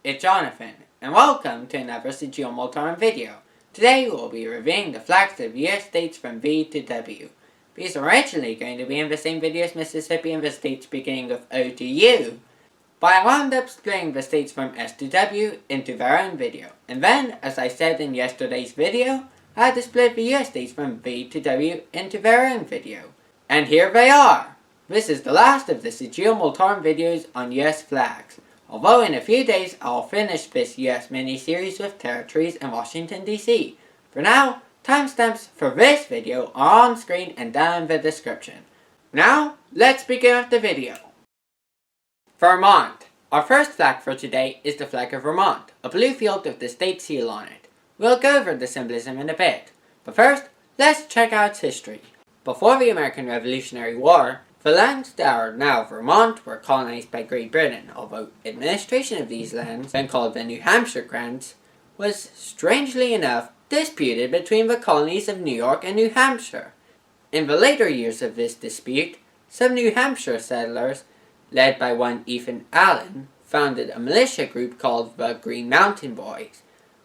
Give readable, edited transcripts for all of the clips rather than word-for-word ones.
it's Jonathan, and welcome to another Sigillum Multarum video. Today we'll be reviewing the flags of US states from V to W. These are originally going to be in the same video as Mississippi and the states beginning with O to U, but I wound up splitting the states from S to W into their own video. And then, as I said in yesterday's video, I had to split the US states from V to W into their own video. And here they are! This is the last of the Sigillum Multarum videos on US flags. Although in a few days I'll finish this US mini-series with territories in Washington DC. For now, timestamps for this video are on screen and down in the description. Now, let's begin with the video. Vermont. Our first flag for today is the flag of Vermont, a blue field with the state seal on it. We'll go over the symbolism in a bit, but first, let's check out its history. Before the American Revolutionary War, the lands that are now Vermont were colonized by Great Britain, although administration of these lands, then called the New Hampshire grants, was, strangely enough, disputed between the colonies of New York and New Hampshire. In the later years of this dispute, some New Hampshire settlers, led by one Ethan Allen, founded a militia group called the Green Mountain Boys,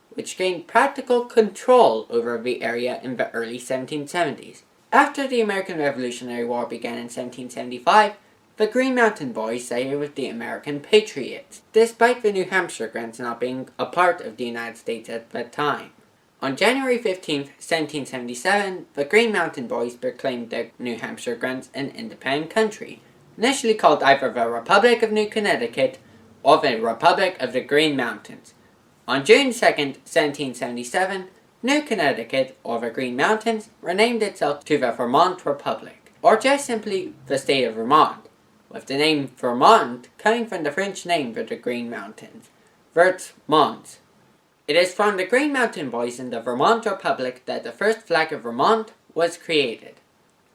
which gained practical control over the area in the early 1770s. After the American Revolutionary War began in 1775, the Green Mountain Boys sided with the American Patriots, despite the New Hampshire grants not being a part of the United States at that time. On January 15, 1777, the Green Mountain Boys proclaimed the New Hampshire grants an independent country, initially called either the Republic of New Connecticut or the Republic of the Green Mountains. On June 2, 1777, New Connecticut, or the Green Mountains, renamed itself to the Vermont Republic, or just simply the state of Vermont, with the name Vermont coming from the French name for the Green Mountains, Vermont. It is from the Green Mountain Boys in the Vermont Republic that the first flag of Vermont was created.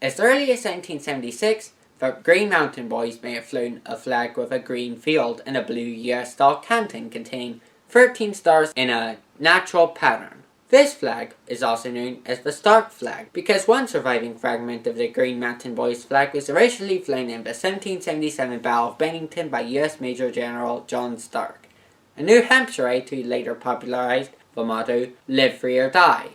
As early as 1776, the Green Mountain Boys may have flown a flag with a green field and a blue US-style canton containing 13 stars in a natural pattern. This flag is also known as the Stark flag, because one surviving fragment of the Green Mountain Boys flag was originally flown in the 1777 Battle of Bennington by U.S. Major General John Stark, a New Hampshireite who later popularized the motto, "Live Free or Die."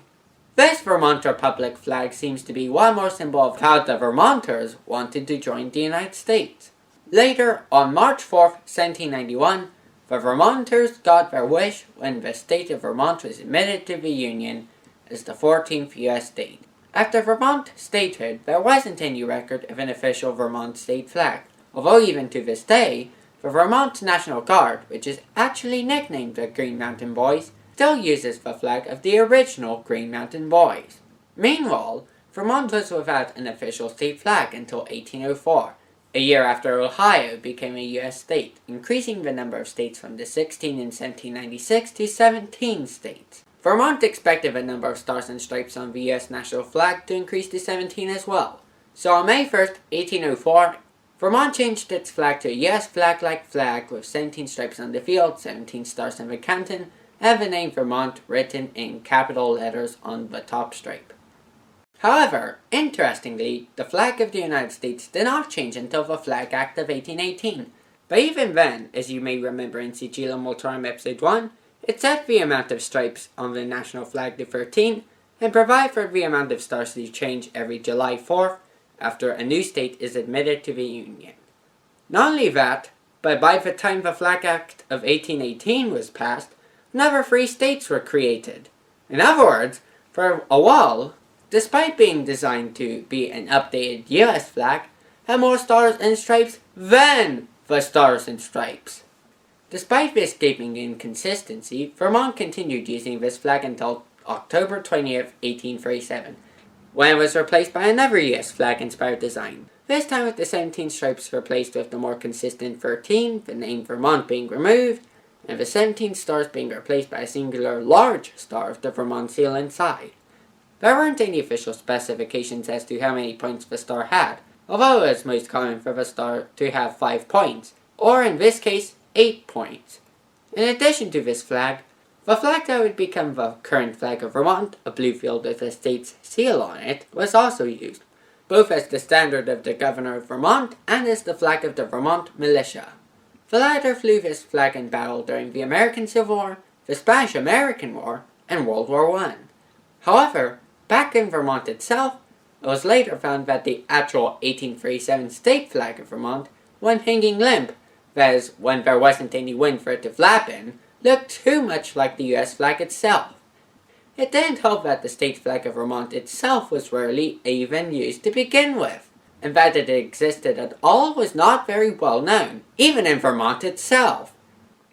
This Vermont Republic flag seems to be one more symbol of how the Vermonters wanted to join the United States. Later, on March 4, 1791, the Vermonters got their wish when the state of Vermont was admitted to the Union as the 14th U.S. state. After Vermont statehood, there wasn't any record of an official Vermont state flag, although even to this day, the Vermont National Guard, which is actually nicknamed the Green Mountain Boys, still uses the flag of the original Green Mountain Boys. Meanwhile, Vermont was without an official state flag until 1804. A year after Ohio became a U.S. state, increasing the number of states from the 16 in 1796 to 17 states. Vermont expected the number of stars and stripes on the U.S. national flag to increase to 17 as well. So on May 1st, 1804, Vermont changed its flag to a U.S. flag-like flag with 17 stripes on the field, 17 stars in the canton, and the name Vermont written in capital letters on the top stripe. However, interestingly, the flag of the United States did not change until the Flag Act of 1818. But even then, as you may remember in Sigillum Multarum Episode 1, it set the amount of stripes on the national flag to 13, and provided for the amount of stars to change every July 4th after a new state is admitted to the Union. Not only that, but by the time the Flag Act of 1818 was passed, another 3 states were created. In other words, for a while, despite being designed to be an updated US flag, had more stars and stripes than the stars and stripes. Despite this gaping inconsistency, Vermont continued using this flag until October 20th, 1837, when it was replaced by another US flag-inspired design, this time with the 17 stripes replaced with the more consistent 13, the name Vermont being removed, and the 17 stars being replaced by a singular large star with the Vermont seal inside. There weren't any official specifications as to how many points the star had, although it was most common for the star to have 5 points, or in this case, 8 points. In addition to this flag, the flag that would become the current flag of Vermont, a blue field with the state's seal on it, was also used, both as the standard of the governor of Vermont and as the flag of the Vermont militia. The latter flew this flag in battle during the American Civil War, the Spanish-American War, and World War I. However, back in Vermont itself, it was later found that the actual 1837 state flag of Vermont, when hanging limp, that is, when there wasn't any wind for it to flap in, looked too much like the US flag itself. It didn't help that the state flag of Vermont itself was rarely even used to begin with, and that it existed at all was not very well known, even in Vermont itself.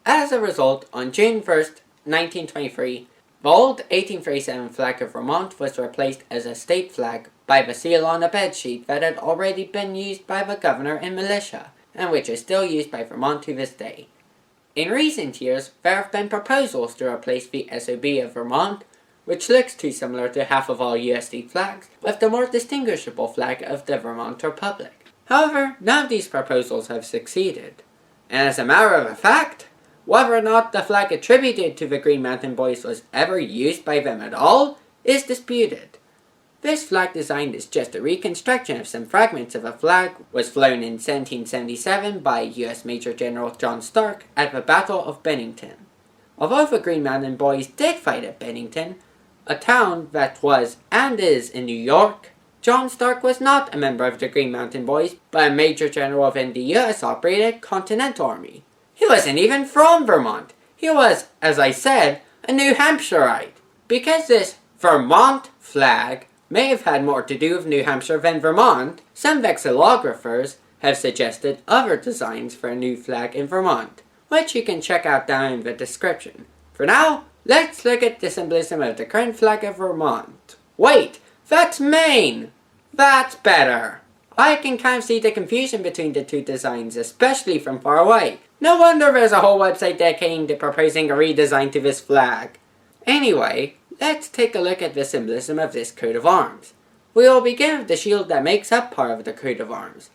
As a result, on June 1st, 1923, the old 1837 flag of Vermont was replaced as a state flag by the seal on a bedsheet that had already been used by the governor and militia, and which is still used by Vermont to this day. In recent years, there have been proposals to replace the SOB of Vermont, which looks too similar to half of all US state flags, with the more distinguishable flag of the Vermont Republic. However, none of these proposals have succeeded, and as a matter of fact, whether or not the flag attributed to the Green Mountain Boys was ever used by them at all is disputed. This flag design is just a reconstruction of some fragments of a flag was flown in 1777 by US Major General John Stark at the Battle of Bennington. Although the Green Mountain Boys did fight at Bennington, a town that was and is in New York, John Stark was not a member of the Green Mountain Boys, but a Major General in the US-operated Continental Army. He wasn't even from Vermont. He was, as I said, a New Hampshireite. Because this Vermont flag may have had more to do with New Hampshire than Vermont, some vexillographers have suggested other designs for a new flag in Vermont, which you can check out down in the description. For now, let's look at the symbolism of the current flag of Vermont. Wait, that's Maine! That's better! I can kind of see the confusion between the two designs, especially from far away. No wonder there's a whole website dedicated to proposing a redesign to this flag. Anyway, let's take a look at the symbolism of this coat of arms. We will begin with the shield that makes up part of the coat of arms.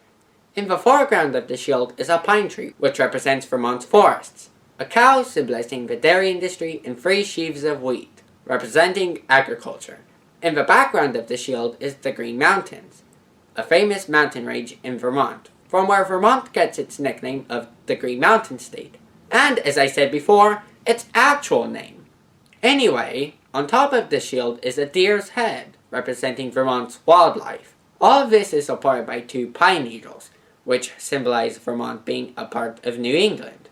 In the foreground of the shield is a pine tree, which represents Vermont's forests, a cow symbolizing the dairy industry, and 3 sheaves of wheat, representing agriculture. In the background of the shield is the Green Mountains, a famous mountain range in Vermont, from where Vermont gets its nickname of the Green Mountain State, and, as I said before, its actual name. Anyway, on top of the shield is a deer's head, representing Vermont's wildlife. All of this is supported by 2 pine needles, which symbolize Vermont being a part of New England.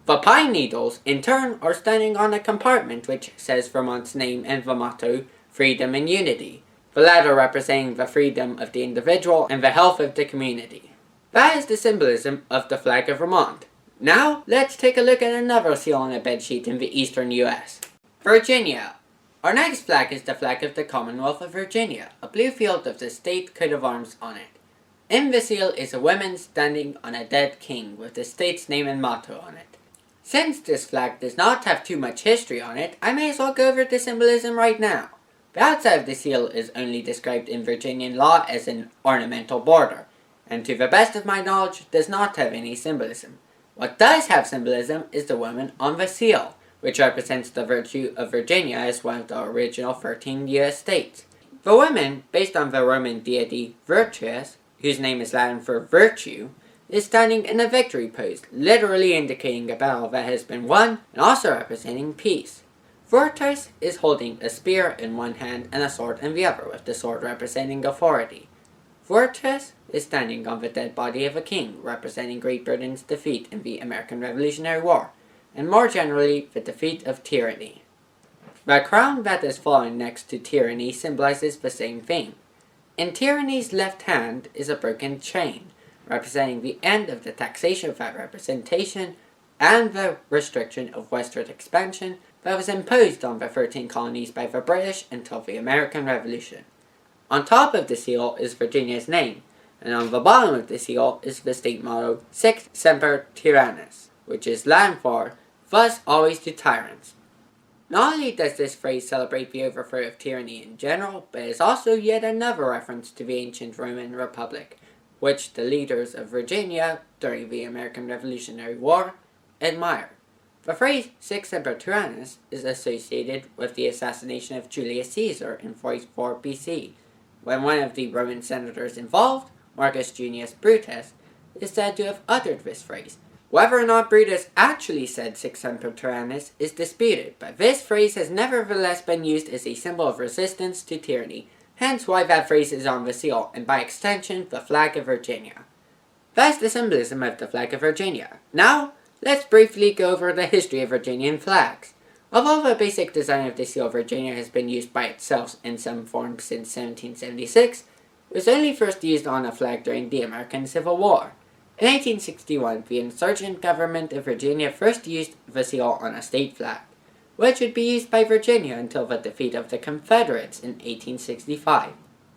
The pine needles, in turn, are standing on a compartment which says Vermont's name and the motto, Freedom and Unity, the latter representing the freedom of the individual and the health of the community. That is the symbolism of the flag of Vermont. Now, let's take a look at another seal on a bedsheet in the eastern US. Virginia. Our next flag is the flag of the Commonwealth of Virginia, a blue field with the state coat of arms on it. In the seal is a woman standing on a dead king with the state's name and motto on it. Since this flag does not have too much history on it, I may as well go over the symbolism right now. The outside of the seal is only described in Virginian law as an ornamental border, and to the best of my knowledge does not have any symbolism. What does have symbolism is the woman on the seal, which represents the virtue of Virginia as one of the original 13 US states. The woman, based on the Roman deity Virtus, whose name is Latin for virtue, is standing in a victory pose, literally indicating a battle that has been won and also representing peace. Virtus is holding a spear in one hand and a sword in the other, with the sword representing authority. Virtus is standing on the dead body of a king, representing Great Britain's defeat in the American Revolutionary War, and more generally, the defeat of tyranny. The crown that is fallen next to tyranny symbolizes the same thing. In tyranny's left hand is a broken chain, representing the end of the taxation of that representation and the restriction of westward expansion that was imposed on the 13 colonies by the British until the American Revolution. On top of the seal is Virginia's name, and on the bottom of the seal is the state motto, Sic Semper Tyrannis, which is Latin for, thus always to tyrants. Not only does this phrase celebrate the overthrow of tyranny in general, but it is also yet another reference to the ancient Roman Republic, which the leaders of Virginia during the American Revolutionary War admired. The phrase Sic Semper Tyrannis is associated with the assassination of Julius Caesar in 44 BC, when one of the Roman senators involved, Marcus Junius Brutus, is said to have uttered this phrase, Whether or not Brutus actually said Sic Semper Tyrannis is disputed, but this phrase has nevertheless been used as a symbol of resistance to tyranny, hence why that phrase is on the seal, and by extension, the flag of Virginia. That's the symbolism of the flag of Virginia. Now, let's briefly go over the history of Virginian flags. Although the basic design of the seal of Virginia has been used by itself in some form since 1776, it was only first used on a flag during the American Civil War. In 1861, the insurgent government of Virginia first used the seal on a state flag, which would be used by Virginia until the defeat of the Confederates in 1865.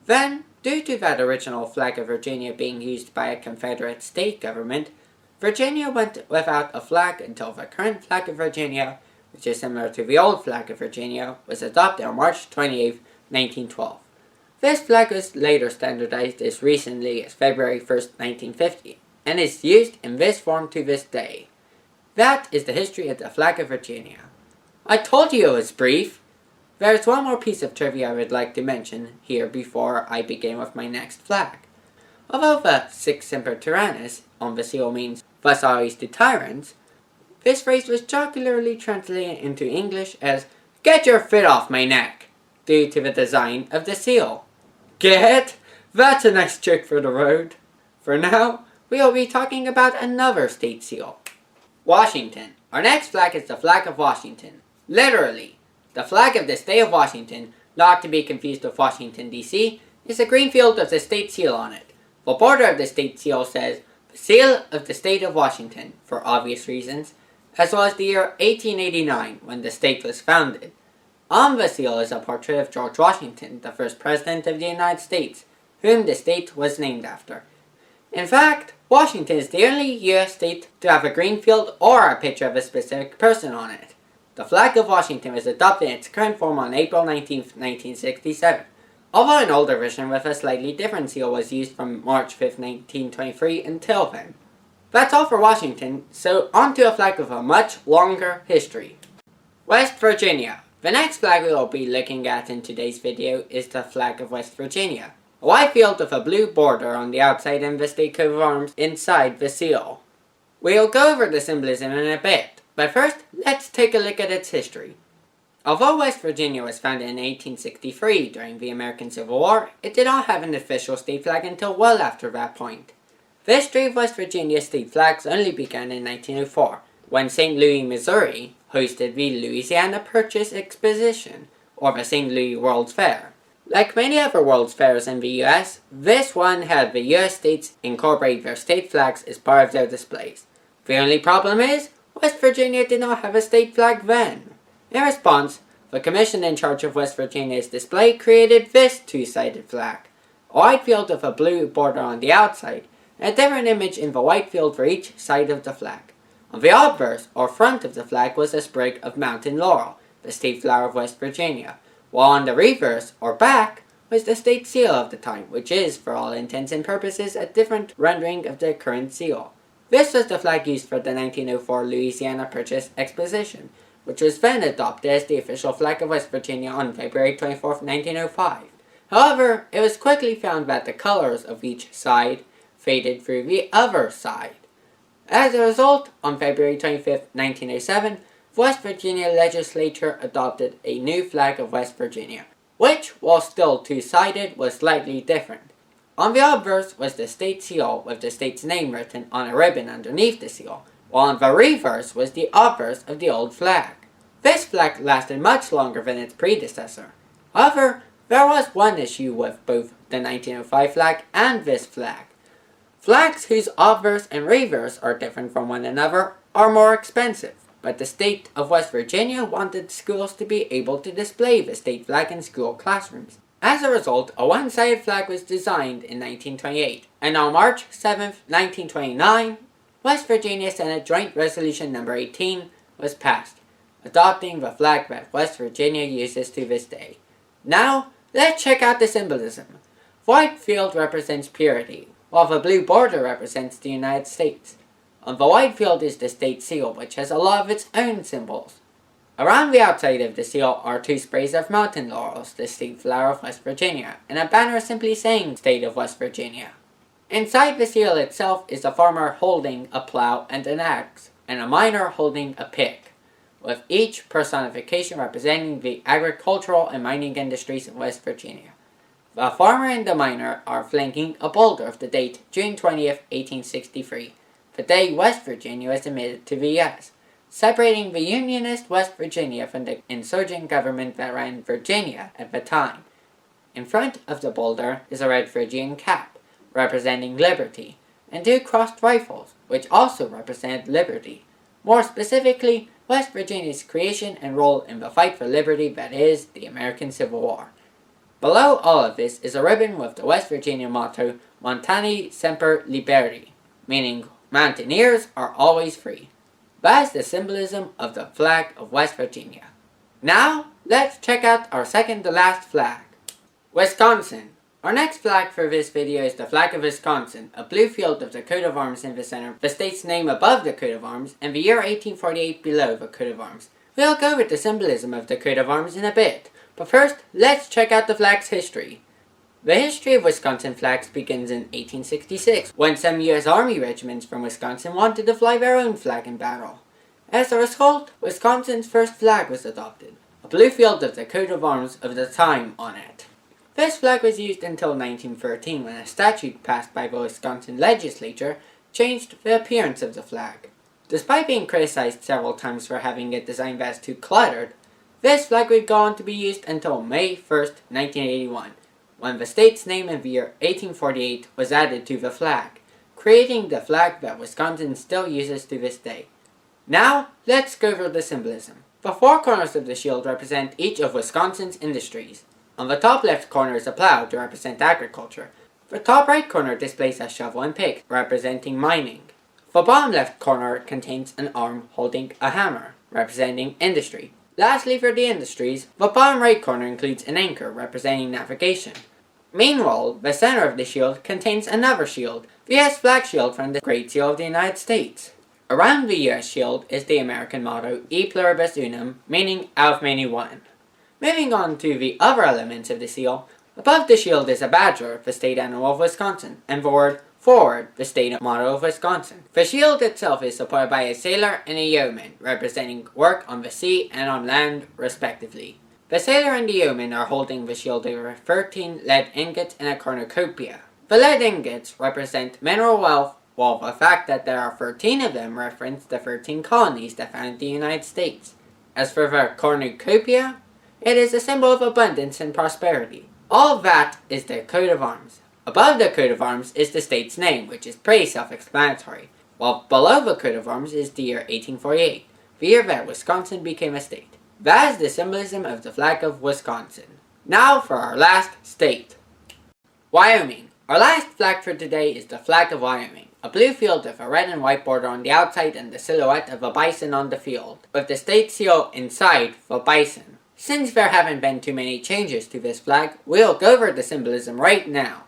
Then, due to that original flag of Virginia being used by a Confederate state government, Virginia went without a flag until the current flag of Virginia, which is similar to the old flag of Virginia, was adopted on March 28, 1912. This flag was later standardized as recently as February 1, 1950. And is used in this form to this day. That is the history of the flag of Virginia. I told you it was brief! There's one more piece of trivia I would like to mention here before I begin with my next flag. Although the Sic Semper Tyrannis on the seal means thus always to tyrants, this phrase was jocularly translated into English as "Get your foot off my neck," due to the design of the seal. Get? That's a nice trick for the road. For now, we will be talking about another state seal. Washington. Our next flag is the flag of Washington. Literally, the flag of the state of Washington, not to be confused with Washington, D.C., is a green field with the state seal on it. The border of the state seal says, "The seal of the state of Washington," for obvious reasons, as well as the year 1889, when the state was founded. On the seal is a portrait of George Washington, the first president of the United States, whom the state was named after. In fact, Washington is the only U.S. state to have a green field or a picture of a specific person on it. The flag of Washington was adopted in its current form on April 19, 1967, although an older version with a slightly different seal was used from March 5, 1923 until then. That's all for Washington, so on to a flag with a much longer history. West Virginia. The next flag we will be looking at in today's video is the flag of West Virginia. A white field with a blue border on the outside and the state coat of arms inside the seal. We'll go over the symbolism in a bit, but first, let's take a look at its history. Although West Virginia was founded in 1863 during the American Civil War, it did not have an official state flag until well after that point. The history of West Virginia's state flags only began in 1904, when St. Louis, Missouri hosted the Louisiana Purchase Exposition, or the St. Louis World's Fair. Like many other World's Fairs in the US, this one had the US states incorporate their state flags as part of their displays. The only problem is, West Virginia did not have a state flag then. In response, the commission in charge of West Virginia's display created this two-sided flag. A white field with a blue border on the outside, and a different image in the white field for each side of the flag. On the obverse, or front of the flag, was a sprig of mountain laurel, the state flower of West Virginia, while on the reverse, or back, was the state seal of the time, which is, for all intents and purposes, a different rendering of the current seal. This was the flag used for the 1904 Louisiana Purchase Exposition, which was then adopted as the official flag of West Virginia on February 24, 1905. However, it was quickly found that the colors of each side faded through the other side. As a result, on February 25, 1907, the West Virginia legislature adopted a new flag of West Virginia, which, while still two-sided, was slightly different. On the obverse was the state seal with the state's name written on a ribbon underneath the seal, while on the reverse was the obverse of the old flag. This flag lasted much longer than its predecessor. However, there was one issue with both the 1905 flag and this flag. Flags whose obverse and reverse are different from one another are more expensive, but the state of West Virginia wanted schools to be able to display the state flag in school classrooms. As a result, a one-sided flag was designed in 1928, and on March 7, 1929, West Virginia Senate Joint Resolution No. 18 was passed, adopting the flag that West Virginia uses to this day. Now, let's check out the symbolism. The white field represents purity, while the blue border represents the United States. On the white field is the state seal, which has a lot of its own symbols. Around the outside of the seal are two sprays of mountain laurels, the state flower of West Virginia, and a banner simply saying State of West Virginia. Inside the seal itself is a farmer holding a plow and an axe, and a miner holding a pick, with each personification representing the agricultural and mining industries of West Virginia. The farmer and the miner are flanking a boulder of the date June 20th, 1863, the day West Virginia was admitted to the U.S., separating the Unionist West Virginia from the insurgent government that ran Virginia at the time. In front of the boulder is a red Phrygian cap, representing liberty, and two crossed rifles, which also represent liberty. More specifically, West Virginia's creation and role in the fight for liberty that is the American Civil War. Below all of this is a ribbon with the West Virginia motto, Montani Semper Liberi, meaning mountaineers are always free. That is the symbolism of the flag of West Virginia. Now, let's check out our second to last flag. Wisconsin. Our next flag for this video is the flag of Wisconsin, a blue field with the coat of arms in the center, the state's name above the coat of arms, and the year 1848 below the coat of arms. We'll go with the symbolism of the coat of arms in a bit, but first, let's check out the flag's history. The history of Wisconsin flags begins in 1866, when some U.S. Army regiments from Wisconsin wanted to fly their own flag in battle. As a result, Wisconsin's first flag was adopted, a blue field with the coat of arms of the time on it. This flag was used until 1913, when a statute passed by the Wisconsin legislature changed the appearance of the flag. Despite being criticized several times for having it designed as too cluttered, this flag would go on to be used until May 1st, 1981, when the state's name in the year 1848 was added to the flag, creating the flag that Wisconsin still uses to this day. Now, let's go over the symbolism. The four corners of the shield represent each of Wisconsin's industries. On the top left corner is a plow to represent agriculture. The top right corner displays a shovel and pick, representing mining. The bottom left corner contains an arm holding a hammer, representing industry. Lastly, for the industries, the bottom right corner includes an anchor, representing navigation. Meanwhile, the center of the shield contains another shield, the U.S. flag shield from the Great Seal of the United States. Around the U.S. shield is the American motto, E pluribus unum, meaning out of many one. Moving on to the other elements of the seal, above the shield is a badger, the state animal of Wisconsin, and the word forward, the state motto of Wisconsin. The shield itself is supported by a sailor and a yeoman, representing work on the sea and on land, respectively. The sailor and the yeoman are holding the shield over 13 lead ingots and a cornucopia. The lead ingots represent mineral wealth, while the fact that there are 13 of them reference the 13 colonies that founded the United States. As for the cornucopia, it is a symbol of abundance and prosperity. All that is the coat of arms. Above the coat of arms is the state's name, which is pretty self-explanatory, while below the coat of arms is the year 1848, the year that Wisconsin became a state. That is the symbolism of the flag of Wisconsin. Now for our last state. Wyoming. Our last flag for today is the flag of Wyoming, a blue field with a red and white border on the outside and the silhouette of a bison on the field, with the state seal inside the bison. Since there haven't been too many changes to this flag, we'll go over the symbolism right now.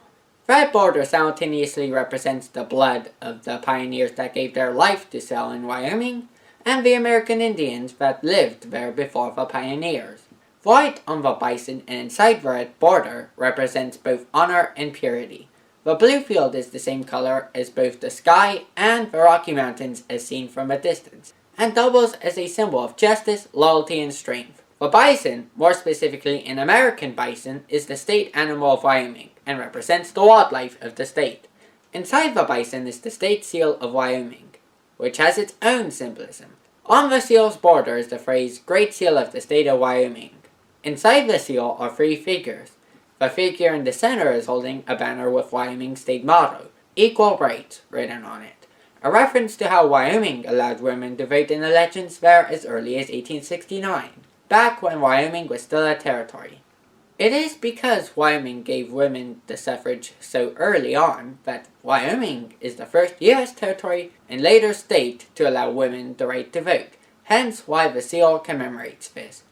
The red border simultaneously represents the blood of the pioneers that gave their life to settle in Wyoming, and the American Indians that lived there before the pioneers. White on the bison and inside the red border represents both honor and purity. The blue field is the same color as both the sky and the Rocky Mountains as seen from a distance, and doubles as a symbol of justice, loyalty, and strength. The bison, more specifically an American bison, is the state animal of Wyoming, and represents the wildlife of the state. Inside the bison is the state seal of Wyoming, which has its own symbolism. On the seal's border is the phrase, Great Seal of the State of Wyoming. Inside the seal are three figures. The figure in the center is holding a banner with Wyoming's state motto, Equal Rights, written on it, a reference to how Wyoming allowed women to vote in elections there as early as 1869, back when Wyoming was still a territory. It is because Wyoming gave women the suffrage so early on that Wyoming is the first U.S. territory and later state to allow women the right to vote, hence why the seal commemorates this.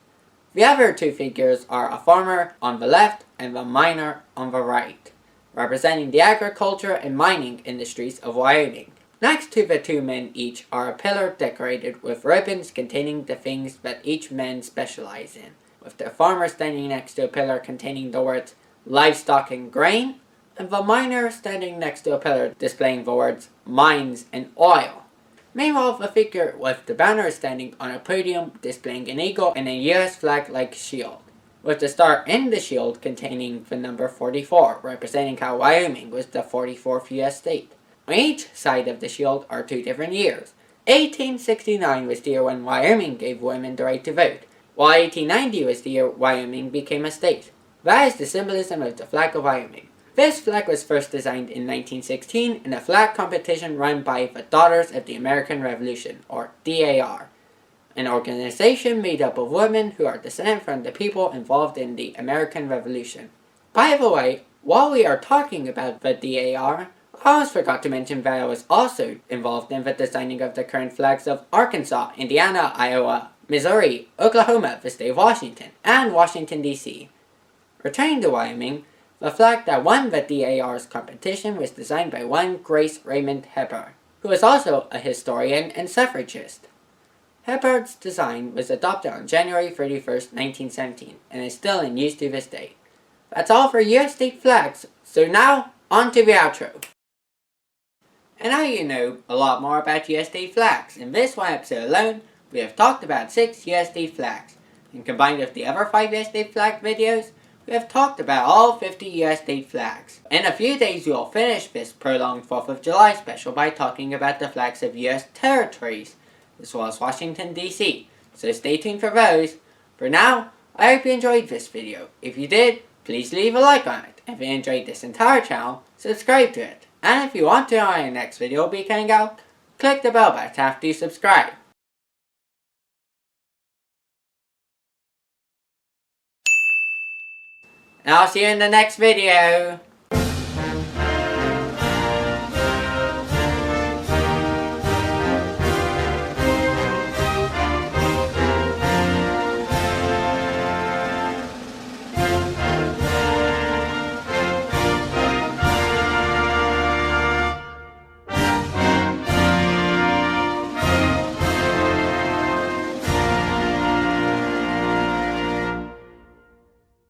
The other two figures are a farmer on the left and the miner on the right, representing the agriculture and mining industries of Wyoming. Next to the two men each are a pillar decorated with ribbons containing the things that each man specializes in, with the farmer standing next to a pillar containing the words livestock and grain, and the miner standing next to a pillar displaying the words mines and oil. Meanwhile, the figure with the banner is standing on a podium displaying an eagle and a US flag like shield, with the star in the shield containing the number 44, representing how Wyoming was the 44th US state. On each side of the shield are two different years. 1869 was the year when Wyoming gave women the right to vote, while 1890 was the year Wyoming became a state. That is the symbolism of the flag of Wyoming. This flag was first designed in 1916 in a flag competition run by the Daughters of the American Revolution, or DAR, an organization made up of women who are descended from the people involved in the American Revolution. By the way, while we are talking about the DAR, I almost forgot to mention that I was also involved in the designing of the current flags of Arkansas, Indiana, Iowa, Missouri, Oklahoma, the state of Washington, and Washington, D.C. Returning to Wyoming, the flag that won the DAR's competition was designed by one Grace Raymond Hepburn, who was also a historian and suffragist. Hepburn's design was adopted on January 31st, 1917, and is still in use to this day. That's all for US state flags, so now, on to the outro. And now you know a lot more about US state flags. In this one episode alone, we have talked about 6 US state flags, and combined with the other 5 US state flag videos, we have talked about all 50 US state flags. In a few days we will finish this prolonged 4th of July special by talking about the flags of US territories, as well as Washington, D.C., so stay tuned for those. For now, I hope you enjoyed this video. If you did, please leave a like on it. If you enjoyed this entire channel, subscribe to it. And if you want to know when the next video will be coming out, click the bell button after you subscribe. And I'll see you in the next video.